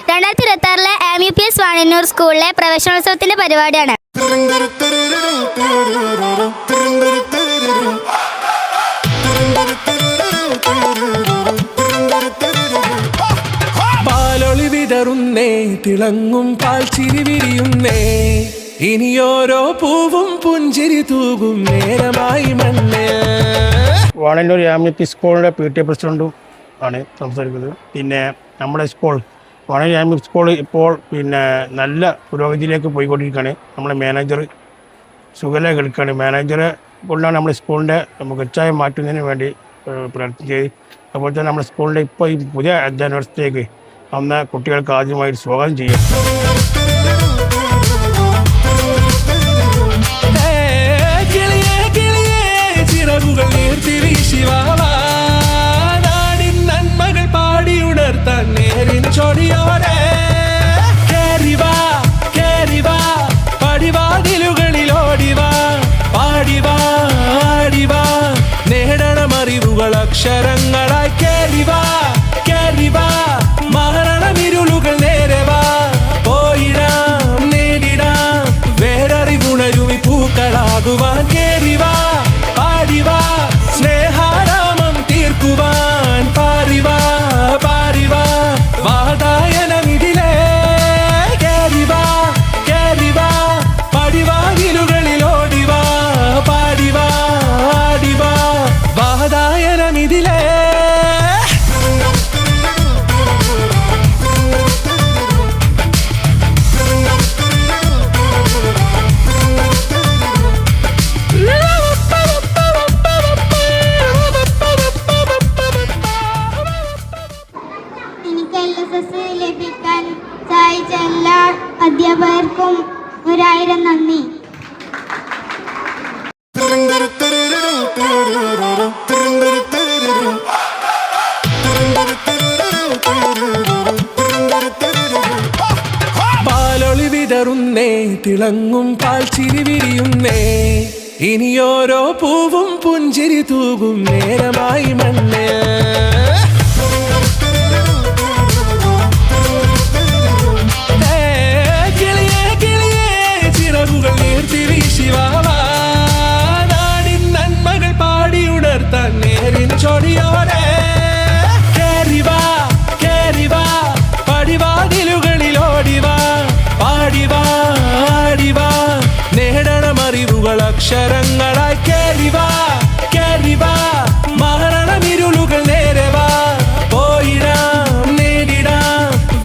2026 MUPS Vaniyannur സ്കൂളിലെ പ്രവേശനോത്സവത്തിന്റെ പരിപാടിയാണ്. പാലൊളി വിതറുന്നേ, തിളങ്ങും പാൽച്ചിരി വിരിയുന്നേ, ഇനിയോരോ പൂവും പുഞ്ചിരി തൂകും നേരമായി മണ്ണേ. വാണിയന്നൂർ MUP സ്കൂളിൻ്റെ PTA പ്രസിഡന്റും ആണ് സംസാരിക്കുന്നത്. പിന്നെ നമ്മുടെ സ്കൂൾ വാണിയന്നൂർ MUP സ്കൂൾ ഇപ്പോൾ നല്ല പുരോഗതിയിലേക്ക് പോയിക്കൊണ്ടിരിക്കുകയാണ്. നമ്മുടെ മാനേജർ സുഖല കേൾക്കുകയാണ്. മാനേജറെ കൊണ്ടാണ് നമ്മുടെ സ്കൂളിൻ്റെ മികച്ചായ മാറ്റുന്നതിന് വേണ്ടി പ്രവർത്തിച്ചത്. അതുപോലെ തന്നെ നമ്മുടെ സ്കൂളിൻ്റെ ഇപ്പോൾ ഈ പുതിയ അധ്യയന വർഷത്തേക്ക് അന്ന് കുട്ടികൾക്ക് ആദ്യമായി സ്വാഗതം ചെയ്യും. നാടിൻ നന്മകൾ പാടിയുണർത്താൻ നേരിൻ ചൊടിയോടെ കേറിവാ കേറിവാ, പടിവാതിലുകളിൽ ഓടിവാ, പാടിവാ ആടിവാ, നേടണമറിവുകൾ അക്ഷരങ്ങളായി കേറിവാ കേറിവാ, മരണമിരുളുകൾ നേരവാ, പോയിടാം നേടിടാം, വേററിവുണരുമി പൂക്കളാകുവാൻ കേറിവാ പാടിവാ, സ്നേഹാരാമം തീർക്കുവാൻ പാറിവാ പാറിവാ, വാതായനമിതിലേ കേറിവാ കേറിവാ, പടിവാതിലുകളിൽ ഓടിവാ, പാടിവാ ആടിവാ, വാതായനമിതിലേ. ലഭിക്കാൻ സഹായിച്ച എല്ലാ അധ്യാപകർക്കും 1000 നന്ദി. പാലൊളി വിതറുന്നേ, തിളങ്ങും പാൽച്ചിരി വിരിയുന്നേ, ഇനിയോരോ പൂവും പുഞ്ചിരി തൂകും നേരമായി മണ്ണേ.